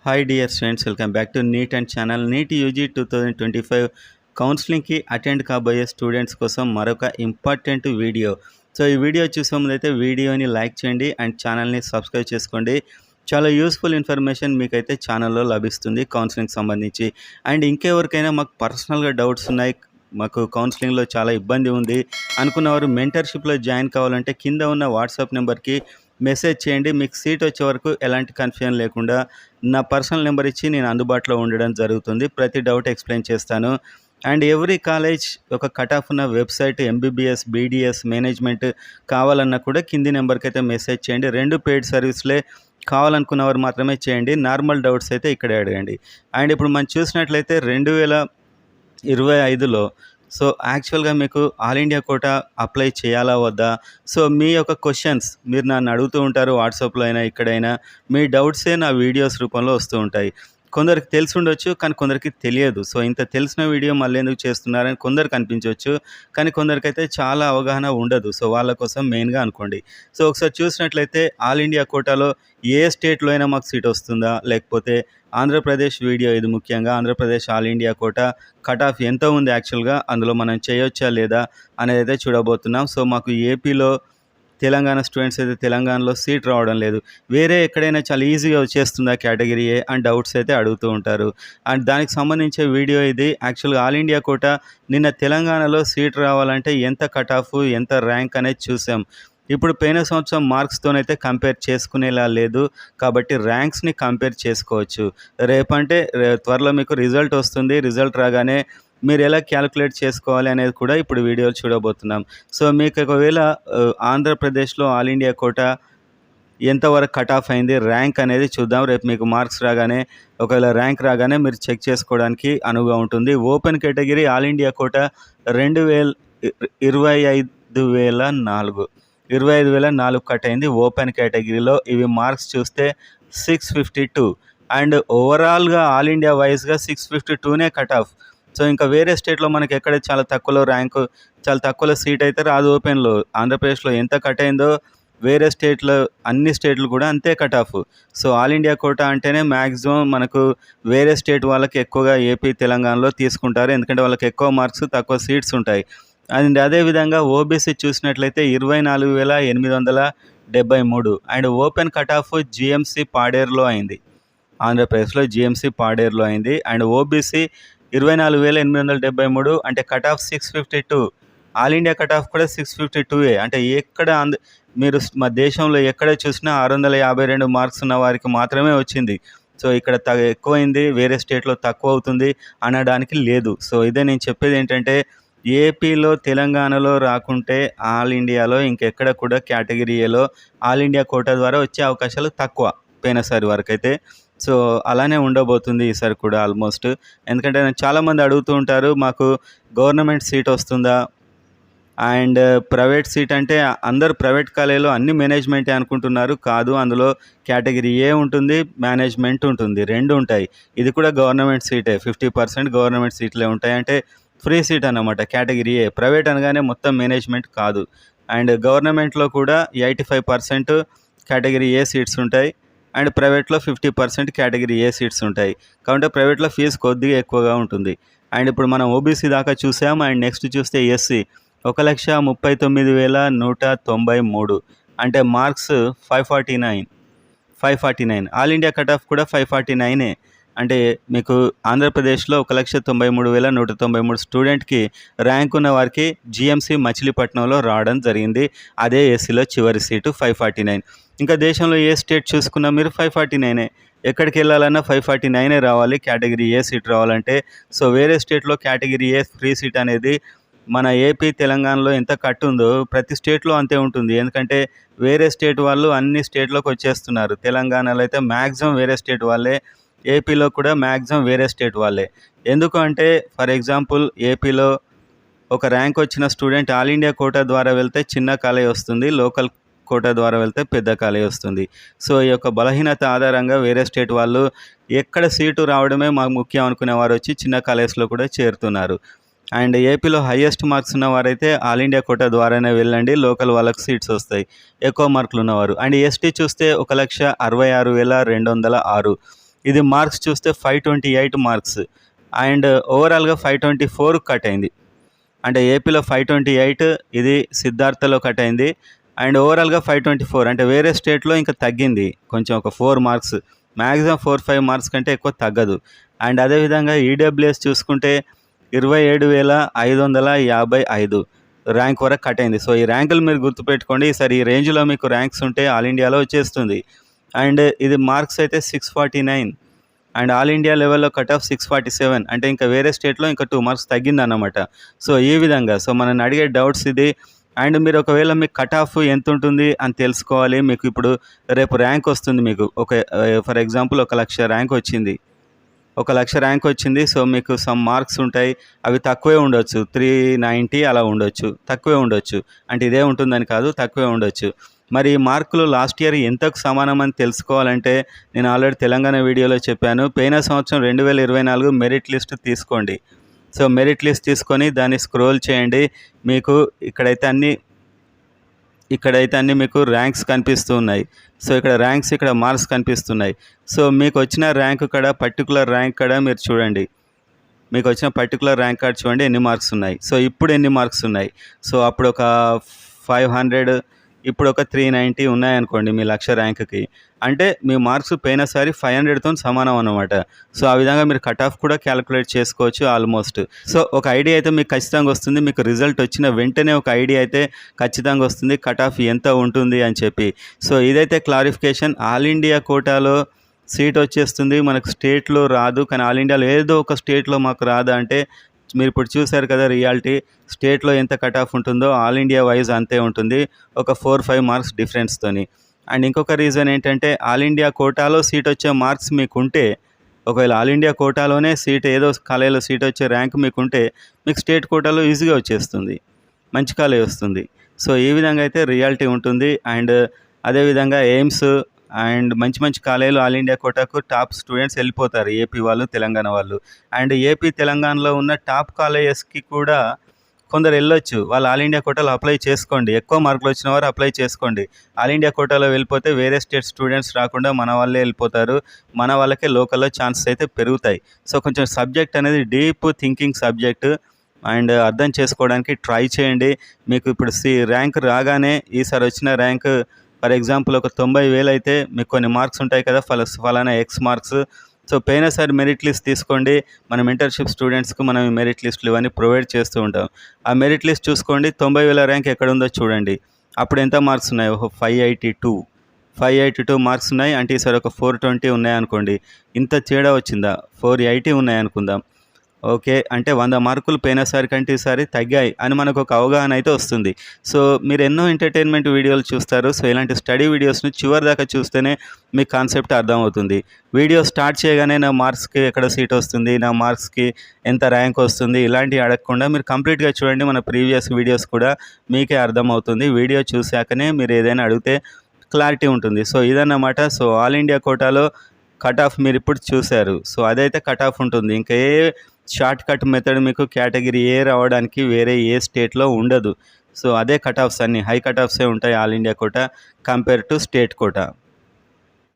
Hi dear students, welcome back to NEET and channel. NEET UG 2025 కౌన్సిలింగ్కి attend కాబోయే students కోసం మరొక important video. So ఈ video చూసే ముందైతే వీడియోని లైక్ చేయండి అండ్ ఛానల్ని సబ్స్క్రైబ్ చేసుకోండి. చాలా యూస్ఫుల్ ఇన్ఫర్మేషన్ మీకైతే ఛానల్లో లభిస్తుంది కౌన్సిలింగ్ సంబంధించి. అండ్ ఇంకెవరికైనా మాకు పర్సనల్గా డౌట్స్ ఉన్నాయి, మాకు కౌన్సిలింగ్లో చాలా ఇబ్బంది ఉంది అనుకున్నవారు మెంటర్షిప్లో జాయిన్ కావాలంటే కింద ఉన్న వాట్సాప్ నెంబర్కి మెసేజ్ చేయండి. మీకు సీట్ వచ్చే వరకు ఎలాంటి కన్ఫ్యూజన్ లేకుండా నా పర్సనల్ నెంబర్ ఇచ్చి నేను అందుబాటులో ఉండడం జరుగుతుంది. ప్రతి డౌట్ ఎక్స్ప్లెయిన్ చేస్తాను. అండ్ ఎవ్రీ కాలేజ్ ఒక కట్ ఆఫ్ ఉన్న వెబ్సైట్ ఎంబీబీఎస్, బీడీఎస్, మేనేజ్మెంట్ కావాలన్నా కూడా కింది నెంబర్కి అయితే మెసేజ్ చేయండి. 2 పెయిడ్ సర్వీస్లే కావాలనుకున్నవారు మాత్రమే చేయండి. నార్మల్ డౌట్స్ అయితే ఇక్కడే అడగండి. అండ్ ఇప్పుడు మనం చూసినట్లయితే 2025లో సో యాక్చువల్గా మీకు ఆల్ ఇండియా కోటా అప్లై చేయాలా వద్దా? సో మీ యొక్క క్వశ్చన్స్ మీరు నన్ను అడుగుతూ ఉంటారు, వాట్సాప్లో అయినా ఇక్కడైనా. మీ డౌట్సే నా వీడియోస్ రూపంలో వస్తూ ఉంటాయి. కొందరికి తెలిసి ఉండొచ్చు, కానీ కొందరికి తెలియదు. సో ఇంత తెలిసిన వీడియో మళ్ళీ ఎందుకు చేస్తున్నారని కొందరికి అనిపించవచ్చు, కానీ కొందరికైతే చాలా అవగాహన ఉండదు. సో వాళ్ళ కోసం మెయిన్గా అనుకోండి. సో ఒకసారి చూసినట్లయితే ఆల్ ఇండియా కోటాలో ఏ స్టేట్లో అయినా మాకు సీట్ వస్తుందా, లేకపోతే ఆంధ్రప్రదేశ్ వీడియో ఇది ముఖ్యంగా. Andhra Pradesh all India quota cut off ఎంత ఉంది యాక్చువల్గా, అందులో మనం చేయొచ్చా లేదా అనేది అయితే చూడబోతున్నాం. సో మాకు ఏపీలో తెలంగాణ స్టూడెంట్స్ అయితే తెలంగాణలో సీట్ రావడం లేదు. వేరే ఎక్కడైనా చాలా ఈజీగా వచ్చేస్తుందా కేటగిరీ ఏ అని డౌట్స్ అయితే అడుగుతూ ఉంటారు. అండ్ దానికి సంబంధించే వీడియో ఇది. యాక్చువల్గా ఆల్ ఇండియా కోటా నిన్న తెలంగాణలో సీట్ రావాలంటే ఎంత కట్ ఆఫ్, ఎంత ర్యాంక్ అనేది చూసాం. ఇప్పుడు పోయిన సంవత్సరం మార్క్స్తోనైతే కంపేర్ చేసుకునేలా లేదు, కాబట్టి ర్యాంక్స్ని కంపేర్ చేసుకోవచ్చు. రేపంటే త్వరలో మీకు రిజల్ట్ వస్తుంది. రిజల్ట్ రాగానే మీరు ఎలా క్యాలిక్యులేట్ చేసుకోవాలి అనేది కూడా ఇప్పుడు వీడియోలు చూడబోతున్నాం. సో మీకు ఒకవేళ ఆంధ్రప్రదేశ్లో ఆల్ ఇండియా కోటా ఎంతవరకు కట్ ఆఫ్ అయింది, ర్యాంక్ అనేది చూద్దాం. రేపు మీకు మార్క్స్ రాగానే, ఒకవేళ ర్యాంక్ రాగానే మీరు చెక్ చేసుకోవడానికి అనువుగా ఉంటుంది. Open category all India quota 25,400 cut అయింది ఓపెన్ కేటగిరీలో. ఇవి మార్క్స్ చూస్తే 652 అండ్ ఓవరాల్గా ఆల్ ఇండియా వైజ్గా 652నే కట్ ఆఫ్. సో ఇంకా వేరే స్టేట్లో మనకి ఎక్కడ చాలా తక్కువలో ర్యాంకు, చాలా తక్కువలో సీట్ అయితే రాదు ఓపెన్లో. ఆంధ్రప్రదేశ్లో ఎంత కట్ అయిందో వేరే స్టేట్లో, అన్ని స్టేట్లు కూడా అంతే cut off. So all India quota అంటేనే మ్యాక్సిమం మనకు వేరే స్టేట్ వాళ్ళకి ఎక్కువగా ఏపీ, తెలంగాణలో తీసుకుంటారు, ఎందుకంటే వాళ్ళకి ఎక్కువ మార్క్స్, తక్కువ సీట్స్ ఉంటాయి. అండ్ అదేవిధంగా ఓబీసీ చూసినట్లయితే 24,873 and open cut off GMC పాడేరులో అయింది. ఆంధ్రప్రదేశ్లో జిఎంసీ పాడేరులో అయింది. అండ్ ఓబీసీ 24,873 అంటే cut off 652. All India cut off కూడా 652ఏ. అంటే ఎక్కడ మీరు మా దేశంలో ఎక్కడ చూసినా 652 మార్క్స్ ఉన్న వారికి మాత్రమే వచ్చింది. సో ఇక్కడ ఎక్కువైంది, వేరే స్టేట్లో తక్కువ అవుతుంది అనడానికి లేదు. సో ఇదే నేను చెప్పేది ఏంటంటే, ఏపీలో, తెలంగాణలో రాకుంటే ఆల్ ఇండియాలో ఇంకెక్కడ కూడా కేటగిరీ ఏలో ఆల్ ఇండియా కోటా ద్వారా వచ్చే అవకాశాలు తక్కువ పోయినసారి వరకు అయితే. సో అలానే ఉండబోతుంది ఈసారి కూడా ఆల్మోస్ట్. ఎందుకంటే చాలామంది అడుగుతూ ఉంటారు, మాకు గవర్నమెంట్ సీట్ వస్తుందా అండ్ ప్రైవేట్ సీట్ అంటే అందరు ప్రైవేట్ కాలేజీలో అన్ని మేనేజ్మెంటే అనుకుంటున్నారు. కాదు, అందులో కేటగిరీ ఏ ఉంటుంది, మేనేజ్మెంట్ ఉంటుంది, 2 ఉంటాయి. ఇది కూడా గవర్నమెంట్ సీటే. 50% గవర్నమెంట్ సీట్లే ఉంటాయి. అంటే ఫ్రీ సీట్ అన్నమాట కేటగిరీ ఏ. ప్రైవేట్ అనగానే మొత్తం మేనేజ్మెంట్ కాదు. అండ్ గవర్నమెంట్లో కూడా 85% కేటగిరీ ఏ సీట్స్ ఉంటాయి అండ్ ప్రైవేట్లో 50% కేటగిరీ ఏ సీట్స్ ఉంటాయి. కాబట్టి ప్రైవేట్లో ఫీజు కొద్దిగా ఎక్కువగా ఉంటుంది. అండ్ ఇప్పుడు మనం ఓబీసీ దాకా చూసాం. అండ్ నెక్స్ట్ చూస్తే ఎస్సీ 1,39,193 అంటే marks 549. All India cut off కూడా 549ఏ. అంటే మీకు ఆంధ్రప్రదేశ్లో 1,93,193 స్టూడెంట్కి ర్యాంక్ ఉన్న వారికి జిఎంసీ మచిలీపట్నంలో రావడం జరిగింది. అదే ఎస్సీలో చివరి సీటు 549. ఇంకా దేశంలో ఏ స్టేట్ చూసుకున్నా మీరు 549ఏ. ఎక్కడికి వెళ్ళాలన్నా 549ఏ రావాలి కేటగిరీ ఏ సీట్ రావాలంటే. సో వేరే స్టేట్లో కేటగిరీ ఏ ఫ్రీ సీట్ అనేది మన ఏపీ, తెలంగాణలో ఎంత కట్ ఉందో ప్రతి స్టేట్లో అంతే ఉంటుంది. ఎందుకంటే వేరే స్టేట్ వాళ్ళు అన్ని స్టేట్లోకి వచ్చేస్తున్నారు. తెలంగాణలో అయితే మ్యాక్సిమం వేరే స్టేట్ వాళ్ళే, ఏపీలో కూడా మ్యాక్సిమం వేరే స్టేట్ వాళ్ళే. ఎందుకు అంటే ఫర్ ఎగ్జాంపుల్ ఏపీలో ఒక ర్యాంక్ వచ్చిన స్టూడెంట్ ఆల్ ఇండియా కోటా ద్వారా వెళ్తే చిన్న కాలేజ్ వస్తుంది, లోకల్ కోటా ద్వారా వెళ్తే పెద్ద కాలేజ్ వస్తుంది. సో ఈ యొక్క బలహీనత ఆధారంగా వేరే స్టేట్ వాళ్ళు ఎక్కడ సీటు రావడమే మాకు ముఖ్యం అనుకునే వారు వచ్చి చిన్న కాలేజ్లో కూడా చేరుతున్నారు. అండ్ ఏపీలో హైయెస్ట్ మార్క్స్ ఉన్నవారైతే ఆల్ ఇండియా కోటా ద్వారానే వెళ్ళండి, లోకల్ వాళ్ళకి సీట్స్ వస్తాయి ఎక్కువ మార్కులు ఉన్నవారు. అండ్ ఎస్టీ చూస్తే 1,66,206 ఇది మార్క్స్ చూస్తే 528 మార్క్స్ అండ్ ఓవరాల్గా 524 కట్ అయింది. అంటే ఏపీలో 528, ఇది సిద్ధార్థలో కట్ అయింది అండ్ ఓవరాల్గా 524. అంటే వేరే స్టేట్లో ఇంకా తగ్గింది కొంచెం, ఒక 4 మార్క్స్, మ్యాక్సిమం 4-5 మార్క్స్ కంటే ఎక్కువ తగ్గదు. అండ్ అదేవిధంగా ఈడబ్ల్యూఎస్ చూసుకుంటే 27,555 ర్యాంక్ వరకు కట్ అయింది. సో ఈ ర్యాంకులు మీరు గుర్తుపెట్టుకోండి. ఈసారి ఈ రేంజ్లో మీకు ర్యాంక్స్ ఉంటే ఆల్ ఇండియాలో వచ్చేస్తుంది. అండ్ ఇది మార్క్స్ అయితే 649 అండ్ ఆల్ ఇండియా లెవెల్లో కట్ ఆఫ్ 647. అంటే ఇంకా వేరే స్టేట్లో ఇంకా 2 మార్క్స్ తగ్గిందన్నమాట. సో ఈ విధంగా సో మనం అడిగే డౌట్స్ ఇది. అండ్ మీరు ఒకవేళ మీకు కట్ ఆఫ్ ఎంత ఉంటుంది అని తెలుసుకోవాలి. మీకు ఇప్పుడు రేపు ర్యాంక్ వస్తుంది. మీకు ఫర్ ఎగ్జాంపుల్ 1,00,000 ర్యాంక్ వచ్చింది. 1,00,000 ర్యాంక్ వచ్చింది. సో మీకు సమ్ మార్క్స్ ఉంటాయి, అవి తక్కువే ఉండొచ్చు, 390 అలా ఉండొచ్చు, తక్కువే ఉండొచ్చు. అంటే ఇదే ఉంటుందని కాదు, తక్కువే ఉండొచ్చు. మరి ఈ మార్కులు లాస్ట్ ఇయర్ ఎంతకు సమానం అని తెలుసుకోవాలంటే నేను ఆల్రెడీ తెలంగాణ వీడియోలో చెప్పాను. పోయిన సంవత్సరం 2024 మెరిట్ లిస్ట్ తీసుకోండి. సో మెరిట్ లిస్ట్ తీసుకొని దాన్ని స్క్రోల్ చేయండి. మీకు ఇక్కడైతే అన్ని మీకు ర్యాంక్స్ కనిపిస్తూ ఉన్నాయి. సో ఇక్కడ ర్యాంక్స్, ఇక్కడ మార్క్స్ కనిపిస్తున్నాయి. సో మీకు వచ్చిన ర్యాంక్ కాడ, పర్టికులర్ ర్యాంక్ కాడ మీరు చూడండి. మీకు వచ్చిన పర్టికులర్ ర్యాంక్ కార్డ్ చూడండి ఎన్ని మార్క్స్ ఉన్నాయి. సో ఇప్పుడు ఎన్ని మార్క్స్ ఉన్నాయి. సో అప్పుడు ఒక 500, ఇప్పుడు ఒక 390 ఉన్నాయనుకోండి మీ 1,00,000 ర్యాంక్కి. అంటే మీ మార్క్స్ పోయినసారి 500తో సమానం అన్నమాట. సో ఆ విధంగా మీరు కట్ ఆఫ్ కూడా క్యాలిక్యులేట్ చేసుకోవచ్చు ఆల్మోస్ట్. సో ఒక ఐడియా అయితే మీకు ఖచ్చితంగా వస్తుంది. మీకు రిజల్ట్ వచ్చిన వెంటనే ఒక ఐడియా అయితే ఖచ్చితంగా వస్తుంది కట్ ఆఫ్ ఎంత ఉంటుంది అని చెప్పి. సో ఇదైతే క్లారిఫికేషన్. ఆల్ ఇండియా కోటాలో సీట్ వచ్చేస్తుంది మనకు, స్టేట్లో రాదు. కానీ ఆల్ ఇండియాలో ఏదో ఒక స్టేట్లో మాకు రాదా అంటే మీరు ఇప్పుడు చూశారు కదా రియాలిటీ. స్టేట్లో ఎంత కట్ ఆఫ్ ఉంటుందో ఆల్ ఇండియా వైజ్ అంతే ఉంటుంది, ఒక 4-5 మార్క్స్ డిఫరెన్స్తోని. అండ్ ఇంకొక రీజన్ ఏంటంటే ఆల్ ఇండియా కోటాలో సీట్ వచ్చే మార్క్స్ మీకుంటే, ఒకవేళ ఆల్ ఇండియా కోటాలోనే సీట్, ఏదో కాలేజీలో సీట్ వచ్చే ర్యాంక్ మీకుంటే, మీకు స్టేట్ కోటాలో ఈజీగా వచ్చేస్తుంది, మంచి కాలేజ్ వస్తుంది. సో ఈ విధంగా అయితే రియాలిటీ ఉంటుంది. అండ్ అదేవిధంగా ఎయిమ్స్ అండ్ మంచి మంచి కాలేజీలు ఆల్ ఇండియా కోటాకు టాప్ స్టూడెంట్స్ వెళ్ళిపోతారు, ఏపీ వాళ్ళు, తెలంగాణ వాళ్ళు. అండ్ ఏపీ తెలంగాణలో ఉన్న టాప్ కాలేజెస్కి కూడా కొందరు వెళ్ళొచ్చు. వాళ్ళు ఆల్ ఇండియా కోటాలో అప్లై చేసుకోండి. ఎక్కువ మార్కులు వచ్చిన వారు అప్లై చేసుకోండి. ఆల్ ఇండియా కోటాలో వెళ్ళిపోతే వేరే స్టేట్ స్టూడెంట్స్ రాకుండా మన వాళ్ళే వెళ్ళిపోతారు. మన వాళ్ళకే లోకల్లో ఛాన్సెస్ అయితే పెరుగుతాయి. సో కొంచెం సబ్జెక్ట్ అనేది డీప్ థింకింగ్ సబ్జెక్టు అండ్ అర్థం చేసుకోవడానికి ట్రై చేయండి. మీకు ఇప్పుడు ర్యాంక్ రాగానే ఈసారి వచ్చిన ర్యాంక్ ఫర్ ఎగ్జాంపుల్ ఒక 90,000 అయితే మీకు కొన్ని మార్క్స్ ఉంటాయి కదా, ఫలానా ఎక్స్ మార్క్స్. సో పోయినసారి మెరిట్ లిస్ట్ తీసుకోండి. మనం ఇంటర్న్షిప్ స్టూడెంట్స్కి మనం మెరిట్ లిస్టులు ఇవన్నీ ప్రొవైడ్ చేస్తూ ఉంటాం. ఆ మెరిట్ లిస్ట్ చూసుకోండి, 90,000 ర్యాంక్ ఎక్కడ ఉందో చూడండి. అప్పుడు ఎంత మార్క్స్ ఉన్నాయి, 582 మార్క్స్ ఉన్నాయి. అంటే ఈసారి ఒక 420 ఉన్నాయనుకోండి. ఇంత తేడా వచ్చిందా, 480 ఉన్నాయనుకుందాం. ఓకే, అంటే 100 మార్కులు పోయినసారి కంటే ఈసారి తగ్గాయి అని మనకు ఒక అవగాహన అయితే వస్తుంది. సో మీరు ఎన్నో ఎంటర్టైన్మెంట్ వీడియోలు చూస్తారు. సో ఇలాంటి స్టడీ వీడియోస్ని చివరి దాకా చూస్తేనే మీకు కాన్సెప్ట్ అర్థమవుతుంది. వీడియో స్టార్ట్ చేయగానే నా మార్క్స్కి ఎక్కడ సీట్ వస్తుంది, నా మార్క్స్కి ఎంత ర్యాంక్ వస్తుంది, ఇలాంటివి అడగకుండా మీరు కంప్లీట్గా చూడండి. మన ప్రీవియస్ వీడియోస్ కూడా మీకే అర్థమవుతుంది. వీడియో చూశాకనే మీరు ఏదైనా అడిగితే క్లారిటీ ఉంటుంది. సో ఇదన్నమాట. సో ఆల్ ఇండియా కోటాలో కట్ ఆఫ్ మీరు ఇప్పుడు చూశారు. సో అదైతే కట్ ఆఫ్ ఉంటుంది. ఇంకా ఏ షార్ట్ కట్ మెథడ్ మీకు కేటగిరీ ఏ రావడానికి వేరే ఏ స్టేట్లో ఉండదు. సో అదే కట్ ఆఫ్స్, అన్ని హై కట్ ఆఫ్సే ఉంటాయి all India quota compare to state quota.